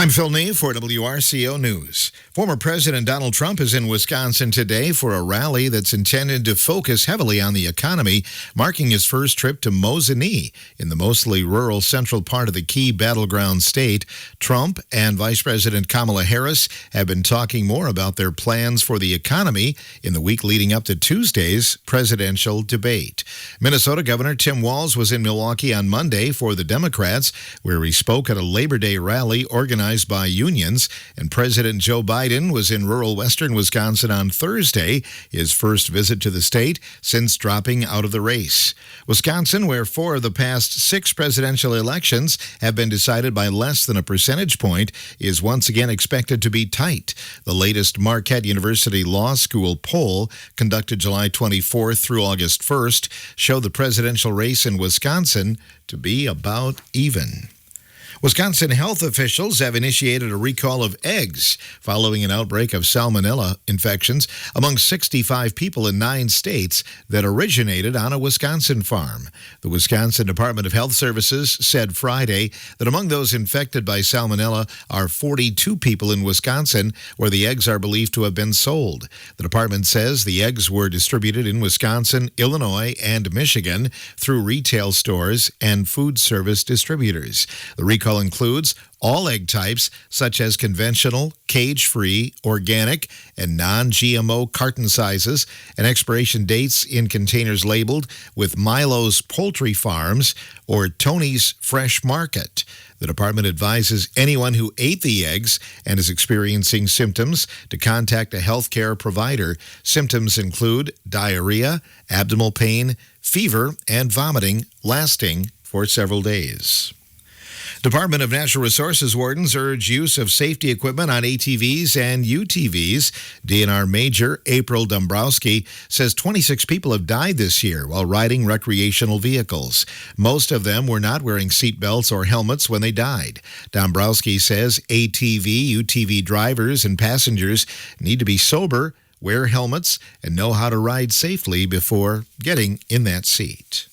I'm Phil Neve for WRCO News. Former President Donald Trump is in Wisconsin today for a rally that's intended to focus heavily on the economy, marking his first trip to Mosinee in the mostly rural central part of the key battleground state. Trump and Vice President Kamala Harris have been talking more about their plans for the economy in the week leading up to Tuesday's presidential debate. Minnesota Governor Tim Walz was in Milwaukee on Monday for the Democrats, where he spoke at a Labor Day rally organized by unions, and President Joe Biden was in rural western Wisconsin on Thursday, his first visit to the state since dropping out of the race. Wisconsin, where 4 of the past 6 presidential elections have been decided by less than a percentage point, is once again expected to be tight. The latest Marquette University Law School poll, conducted July 24th through August 1st, showed the presidential race in Wisconsin to be about even. Wisconsin health officials have initiated a recall of eggs following an outbreak of salmonella infections among 65 people in 9 states that originated on a Wisconsin farm. The Wisconsin Department of Health Services said Friday that among those infected by salmonella are 42 people in Wisconsin, where the eggs are believed to have been sold. The department says the eggs were distributed in Wisconsin, Illinois, and Michigan through retail stores and food service distributors. The recall includes all egg types such as conventional, cage-free, organic, and non-GMO carton sizes, and expiration dates in containers labeled with Milo's Poultry Farms or Tony's Fresh Market. The department advises anyone who ate the eggs and is experiencing symptoms to contact a healthcare provider. Symptoms include diarrhea, abdominal pain, fever, and vomiting lasting for several days. Department of Natural Resources wardens urge use of safety equipment on ATVs and UTVs. DNR Major April Dombrowski says 26 people have died this year while riding recreational vehicles. Most of them were not wearing seatbelts or helmets when they died. Dombrowski says ATV, UTV drivers and passengers need to be sober, wear helmets, and know how to ride safely before getting in that seat.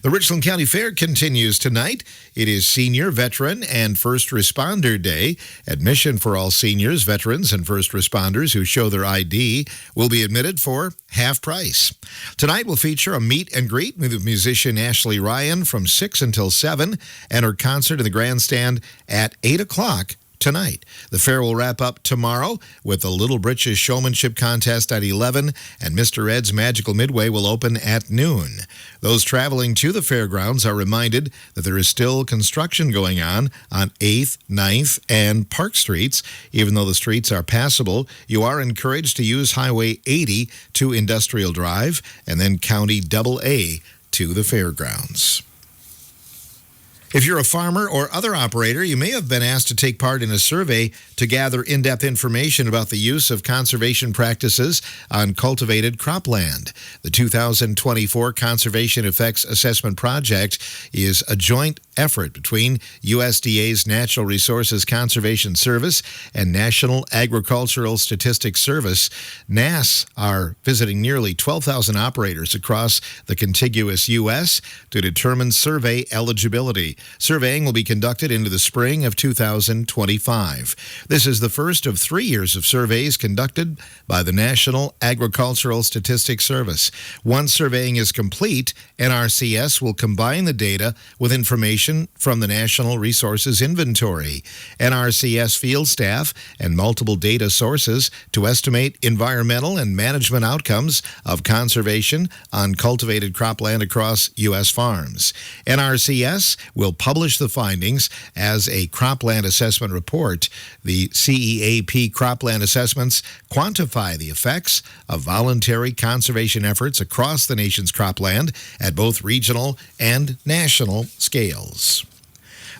The Richland County Fair continues tonight. It is Senior, Veteran, and First Responder Day. Admission for all seniors, veterans, and first responders who show their ID will be admitted for half price. Tonight will feature a meet and greet with musician Ashley Ryan from 6 until 7 and her concert in the grandstand at 8 o'clock tonight. The fair will wrap up tomorrow with the Little Britches Showmanship Contest at 11, and Mr. Ed's Magical Midway will open at noon. Those traveling to the fairgrounds are reminded that there is still construction going on 8th, 9th, and Park Streets. Even though the streets are passable, you are encouraged to use Highway 80 to Industrial Drive and then County AA to the fairgrounds. If you're a farmer or other operator, you may have been asked to take part in a survey to gather in-depth information about the use of conservation practices on cultivated cropland. The 2024 Conservation Effects Assessment Project is a joint effort between USDA's Natural Resources Conservation Service and National Agricultural Statistics Service. NASS are visiting nearly 12,000 operators across the contiguous U.S. to determine survey eligibility. Surveying will be conducted into the spring of 2025. This is the first of 3 years of surveys conducted by the National Agricultural Statistics Service. Once surveying is complete, NRCS will combine the data with information from the National Resources Inventory. NRCS field staff and multiple data sources to estimate environmental and management outcomes of conservation on cultivated cropland across U.S. farms. NRCS will publish the findings as a cropland assessment report. The CEAP cropland assessments quantify the effects of voluntary conservation efforts across the nation's cropland at both regional and national scales.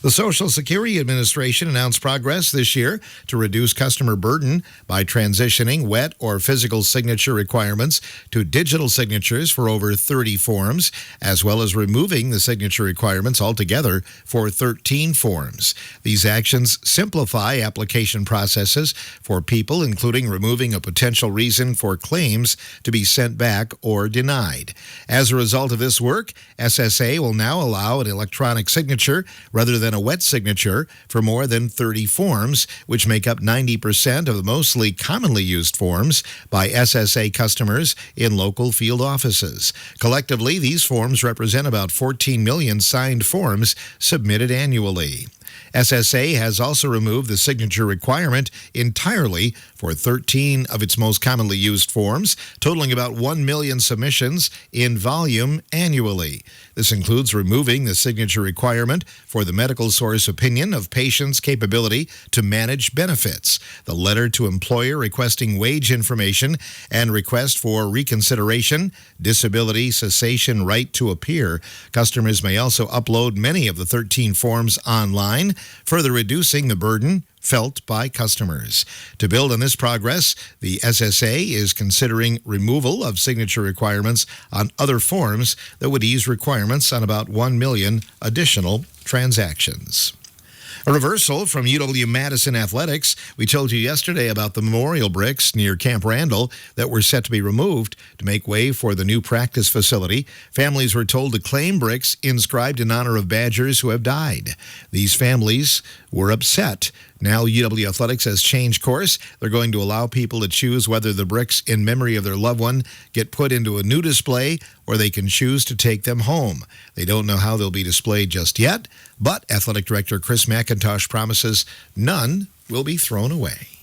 The Social Security Administration announced progress this year to reduce customer burden by transitioning wet or physical signature requirements to digital signatures for over 30 forms, as well as removing the signature requirements altogether for 13 forms. These actions simplify application processes for people, including removing a potential reason for claims to be sent back or denied. As a result of this work, SSA will now allow an electronic signature rather than a wet signature for more than 30 forms, which make up 90% of the mostly commonly used forms by SSA customers in local field offices. Collectively, these forms represent about 14 million signed forms submitted annually. SSA has also removed the signature requirement entirely for 13 of its most commonly used forms, totaling about 1 million submissions in volume annually. This includes removing the signature requirement for the medical source opinion of patient's capability to manage benefits, the letter to employer requesting wage information, and request for reconsideration, disability cessation right to appear. Customers may also upload many of the 13 forms online, further reducing the burden felt by customers. To build on this progress, the SSA is considering removal of signature requirements on other forms that would ease requirements on about 1 million additional transactions. A reversal from UW-Madison Athletics. We told you yesterday about the memorial bricks near Camp Randall that were set to be removed to make way for the new practice facility. Families were told to claim bricks inscribed in honor of Badgers who have died. These families were upset. Now UW Athletics has changed course. They're going to allow people to choose whether the bricks in memory of their loved one get put into a new display or they can choose to take them home. They don't know how they'll be displayed just yet, but Athletic Director Chris McIntosh promises none will be thrown away.